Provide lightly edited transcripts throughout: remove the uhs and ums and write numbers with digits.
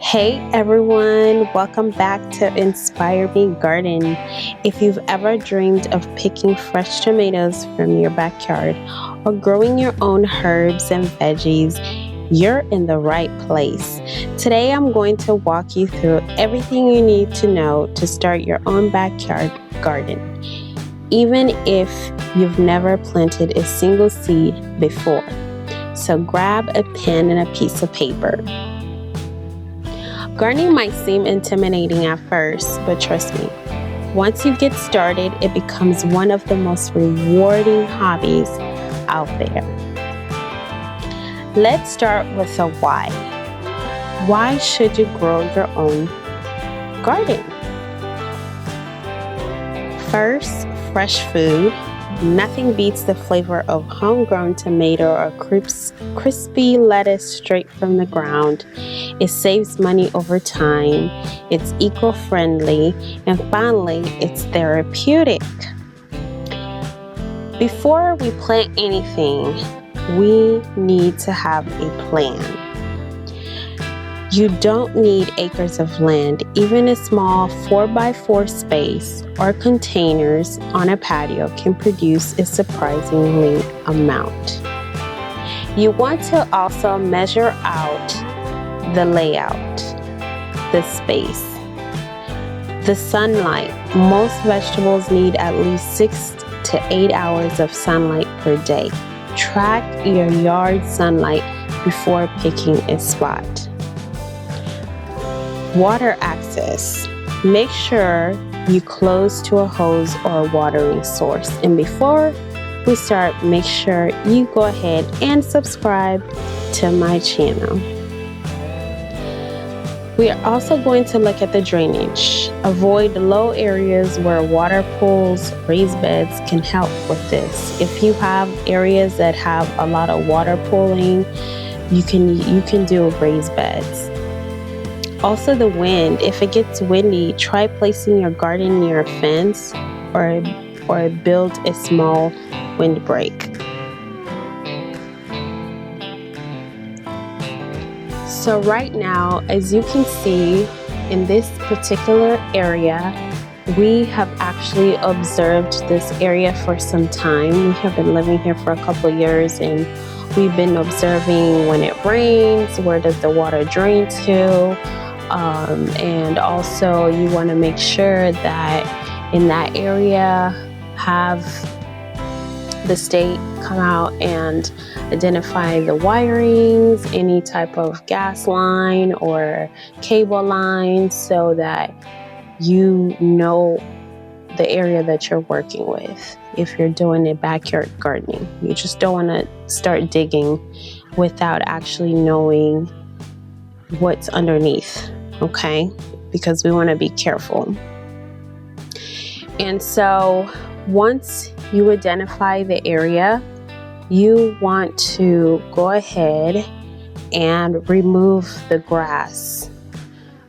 Hey everyone, welcome back to Inspire Me Garden. If you've ever dreamed of picking fresh tomatoes from your backyard or growing your own herbs and veggies, you're in the right place. Today I'm going to walk you through everything you need to know to start your own backyard garden, even if you've never planted a single seed before. So grab a pen and a piece of paper. Gardening might seem intimidating at first, but trust me, once you get started, it becomes one of the most rewarding hobbies out there. Let's start with a why. Why should you grow your own garden? First, fresh food. Nothing beats the flavor of homegrown tomato or crispy lettuce straight from the ground. It saves money over time, it's eco-friendly, and finally, it's therapeutic. Before we plant anything, we need to have a plan. You don't need acres of land. Even a small 4x4 space or containers on a patio can produce a surprisingly amount. You want to also measure out the layout, the space, the sunlight. Most vegetables need at least 6 to 8 hours of sunlight per day. Track your yard sunlight before picking a spot. Water access. Make sure you close to a hose or a watering source. And before we start, make sure you go ahead and subscribe to my channel. We are also going to look at the drainage. Avoid low areas where water pools, raised beds can help with this. If you have areas that have a lot of water pooling, you can do raised beds. Also the wind. If it gets windy, try placing your garden near a fence or build a small windbreak. So right now, as you can see, in this particular area, we have actually observed this area for some time. We have been living here for a couple of years, and we've been observing when it rains, where does the water drain to? And also you want to make sure that in that area, have the state come out and identify the wirings, any type of gas line or cable line, so that you know the area that you're working with. If you're doing a backyard gardening, you just don't want to start digging without actually knowing what's underneath, okay? Because we want to be careful. And so once you identify the area, you want to go ahead and remove the grass.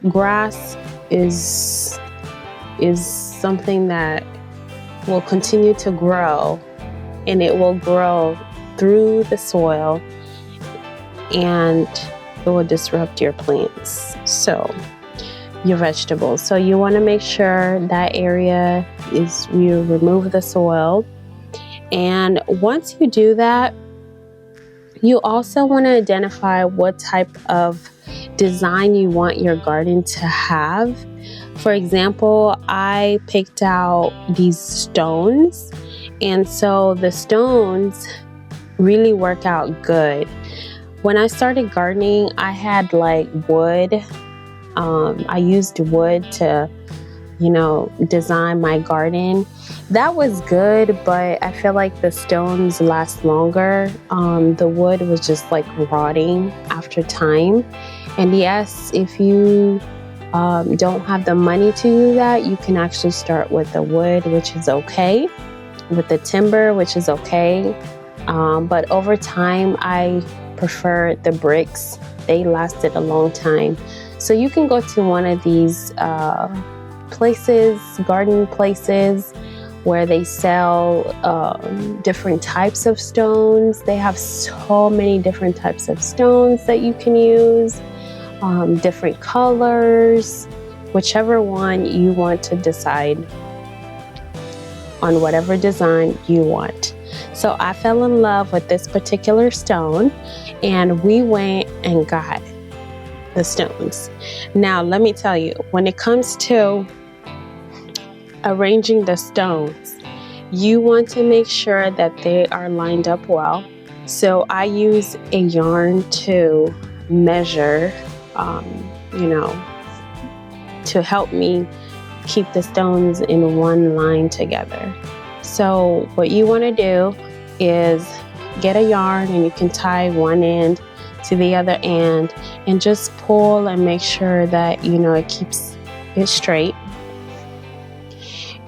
Grass is something that will continue to grow, and it will grow through the soil, and it will disrupt your plants, so your vegetables. So you want to make sure that area is, you remove the soil. And once you do that, you also want to identify what type of design you want your garden to have. For example, I picked out these stones, and so the stones really work out good. When I started gardening, I had like wood. I used wood to, design my garden. That was good, but I feel like the stones last longer. The wood was just like rotting after time. And yes, if you don't have the money to do that, you can actually start with the wood, which is okay, with the timber, which is okay. But over time, I prefer the bricks. They lasted a long time. So you can go to one of these places, garden places, where they sell different types of stones. They have so many different types of stones that you can use. different colors, whichever one you want to decide on, whatever design you want. So I fell in love with this particular stone, and we went and got the stones. Now, let me tell you, when it comes to arranging the stones, you want to make sure that they are lined up well. So I use a yarn to measure, to help me keep the stones in one line together. So what you want to do is get a yarn, and you can tie one end to the other end and just pull and make sure that it keeps it straight.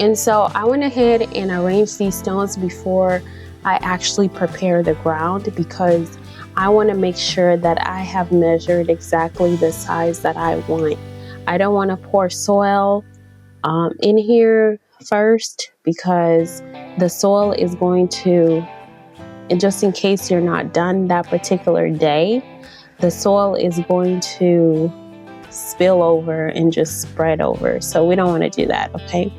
And so I went ahead and arranged these stones before I actually prepare the ground, because I want to make sure that I have measured exactly the size that I want. I don't want to pour soil in here first, because the soil is going to, and just in case you're not done that particular day, the soil is going to spill over and just spread over. So we don't want to do that, okay?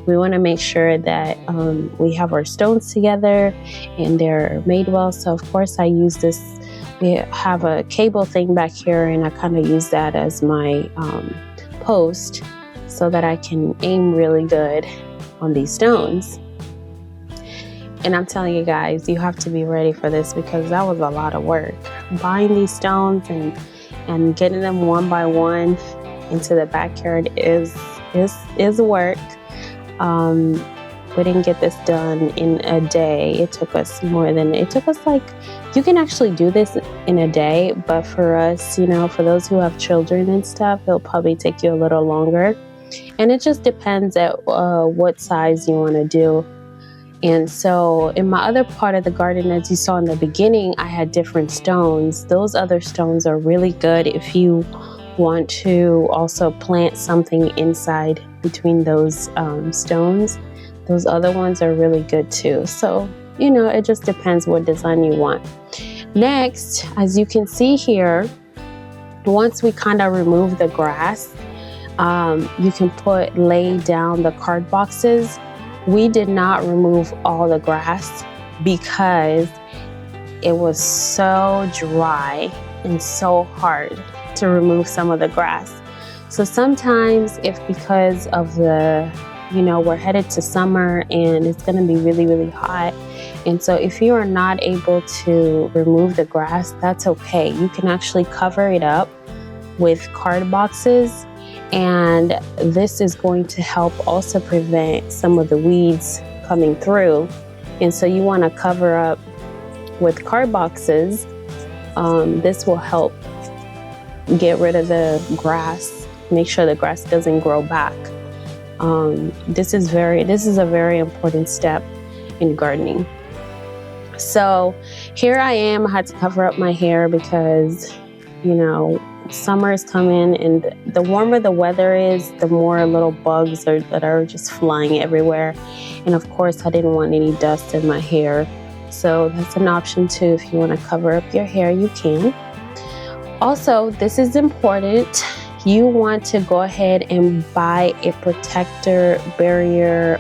We want to make sure that we have our stones together and they're made well. So of course I use this, we have a cable thing back here, and I kind of use that as my post so that I can aim really good on these stones. And I'm telling you guys, you have to be ready for this, because that was a lot of work. Buying these stones and getting them one by one into the backyard is work. We didn't get this done in a day. It took us like, you can actually do this in a day, but for us, for those who have children and stuff, it'll probably take you a little longer. And it just depends at what size you want to do. And so in my other part of the garden, as you saw in the beginning, I had different stones. Those other stones are really good if you want to also plant something inside between those stones. Those other ones are really good too. So, it just depends what design you want. Next, as you can see here, once we kind of remove the grass, you can lay down the card boxes. We did not remove all the grass because it was so dry and so hard to remove some of the grass. So sometimes, if because of the, we're headed to summer and it's going to be really, really hot. And so if you are not able to remove the grass, that's okay. You can actually cover it up with card boxes. And this is going to help also prevent some of the weeds coming through. And so you want to cover up with card boxes. This will help get rid of the grass, make sure the grass doesn't grow back. This is a very important step in gardening. So here I am. I had to cover up my hair because, summer is coming, and the warmer the weather is, the more little bugs that are just flying everywhere. And of course, I didn't want any dust in my hair. So that's an option too. If you want to cover up your hair, you can. Also, this is important. You want to go ahead and buy a protector barrier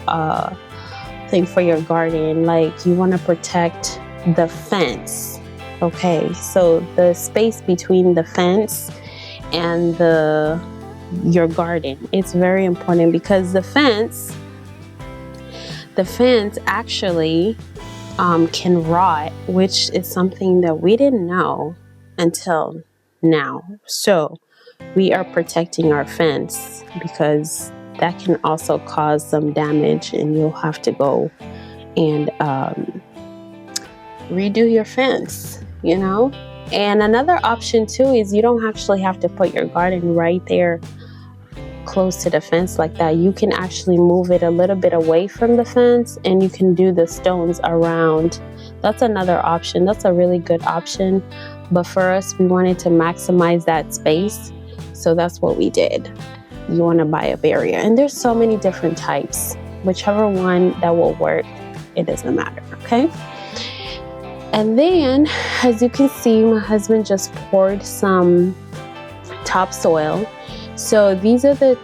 thing for your garden. Like, you want to protect the fence. Okay, so the space between the fence and your garden, it's very important, because the fence actually can rot, which is something that we didn't know until now. So we are protecting our fence, because that can also cause some damage, and you'll have to go and redo your fence, And another option too is you don't actually have to put your garden right there close to the fence like that. You can actually move it a little bit away from the fence, and you can do the stones around. That's another option. That's a really good option. But for us, we wanted to maximize that space. So that's what we did. You want to buy a barrier. And there's so many different types. Whichever one that will work, it doesn't matter, okay? And then, as you can see, my husband just poured some topsoil. So these are the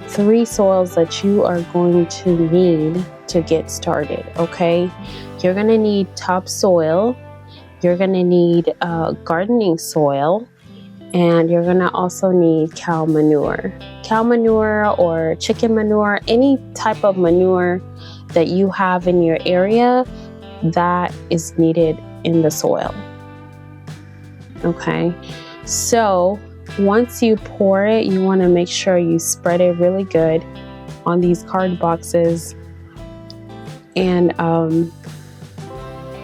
3 soils that you are going to need to get started. Okay, you're going to need topsoil, you're going to need gardening soil, and you're going to also need cow manure. Cow manure or chicken manure, any type of manure that you have in your area that is needed in the soil. Okay, so once you pour it, you want to make sure you spread it really good on these card boxes. And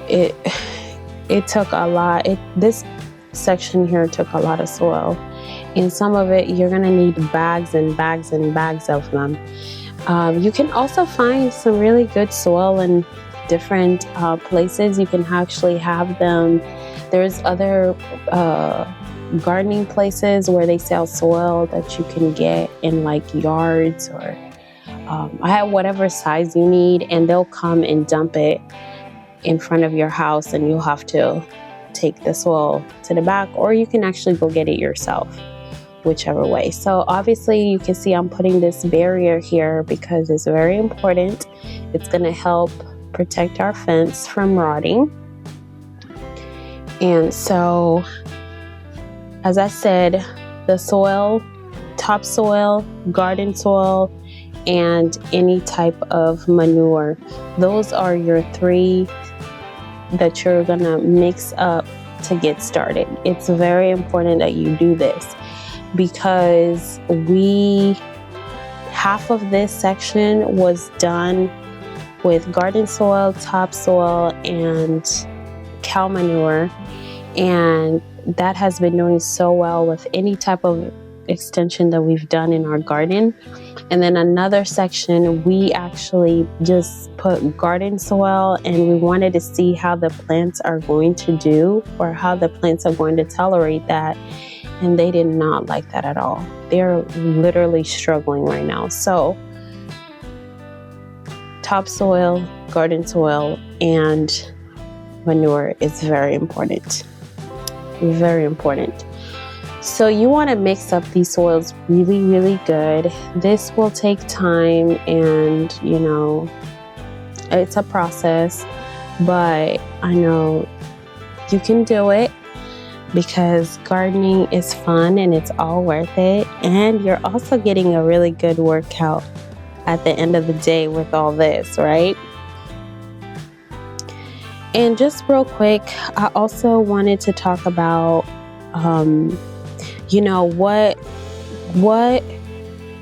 it took a lot. This section here took a lot of soil, and some of it you're gonna need bags and bags and bags of them. You can also find some really good soil in different places. You can actually have them. There's other gardening places where they sell soil that you can get in like yards, or I have whatever size you need, and they'll come and dump it in front of your house, and you'll have to take the soil to the back, or you can actually go get it yourself, whichever way. So obviously you can see I'm putting this barrier here because it's very important. It's going to help protect our fence from rotting. And so, as I said, the soil, topsoil, garden soil, and any type of manure, those are your 3 that you're gonna mix up to get started. It's very important that you do this because half of this section was done with garden soil, topsoil, and cow manure, and that has been doing so well with any type of extension that we've done in our garden. And then another section, we actually just put garden soil, and we wanted to see how the plants are going to do, or how the plants are going to tolerate that. And they did not like that at all. They're literally struggling right now. So topsoil, garden soil, and manure is very important. Very important. So you want to mix up these soils really, really good. This will take time, and it's a process, but I know you can do it because gardening is fun and it's all worth it. And you're also getting a really good workout at the end of the day with all this, right? And just real quick, I also wanted to talk about, what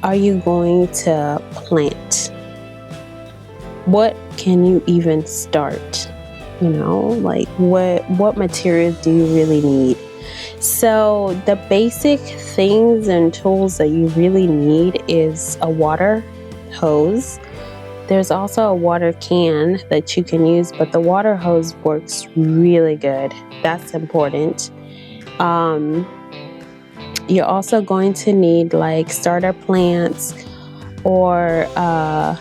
are you going to plant? What can you even start? What materials do you really need? So the basic things and tools that you really need is a water hose. There's also a water can that you can use, but the water hose works really good. That's important. You're also going to need like starter plants, or a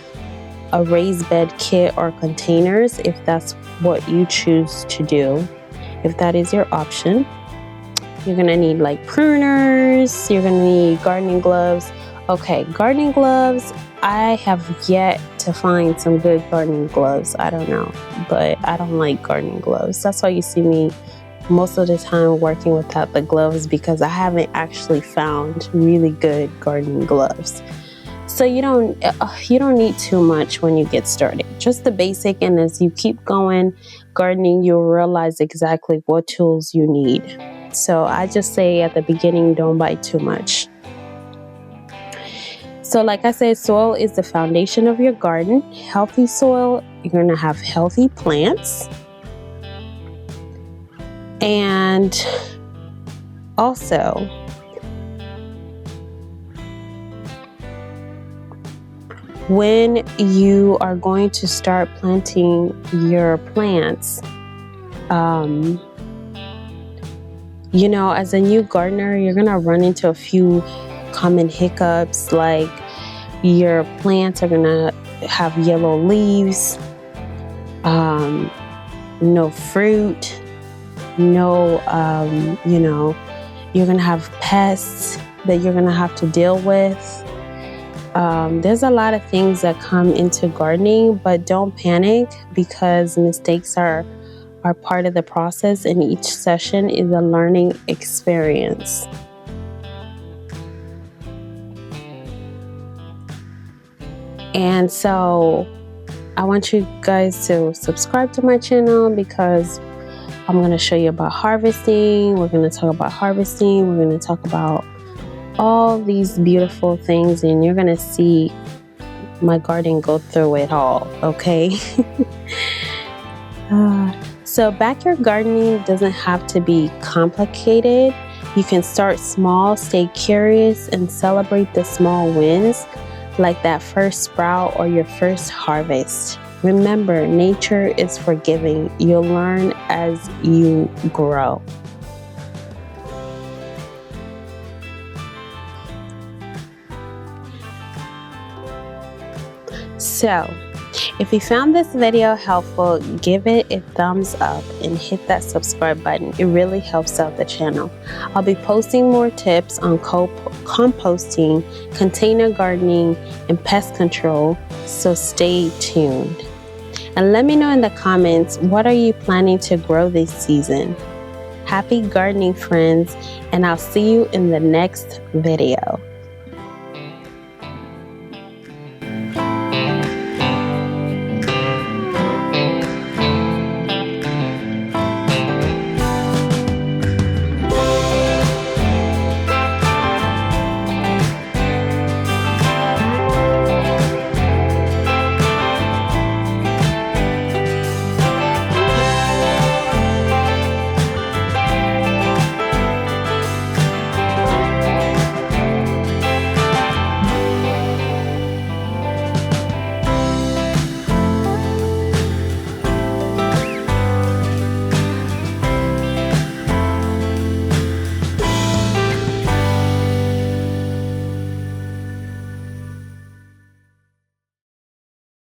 raised bed kit or containers if that's what you choose to do, if that is your option. You're going to need like pruners, you're going to need gardening gloves. Okay, gardening gloves, I have yet to find some good gardening gloves. I don't know, but I don't like gardening gloves. That's why you see me most of the time working without the gloves, because I haven't actually found really good gardening gloves. So you don't need too much when you get started, just the basic. And as you keep going gardening, you'll realize exactly what tools you need. So I just say at the beginning, don't buy too much. So like I said, soil is the foundation of your garden. Healthy soil, you're going to have healthy plants. And also, when you are going to start planting your plants, as a new gardener, you're going to run into a few common hiccups, like your plants are going to have yellow leaves, no fruit, no, You're going to have pests that you're going to have to deal with. There's a lot of things that come into gardening, but don't panic, because mistakes are part of the process, and each session is a learning experience. And so I want you guys to subscribe to my channel, because I'm going to show you about harvesting. We're going to talk about harvesting. We're going to talk about all these beautiful things, and you're going to see my garden go through it all, okay? So backyard gardening doesn't have to be complicated. You can start small, stay curious, and celebrate the small wins, like that first sprout or your first harvest. Remember, nature is forgiving. You'll learn as you grow. So, if you found this video helpful, give it a thumbs up and hit that subscribe button. It really helps out the channel. I'll be posting more tips on composting, container gardening, and pest control, so stay tuned. And let me know in the comments, what are you planning to grow this season? Happy gardening, friends, and I'll see you in the next video.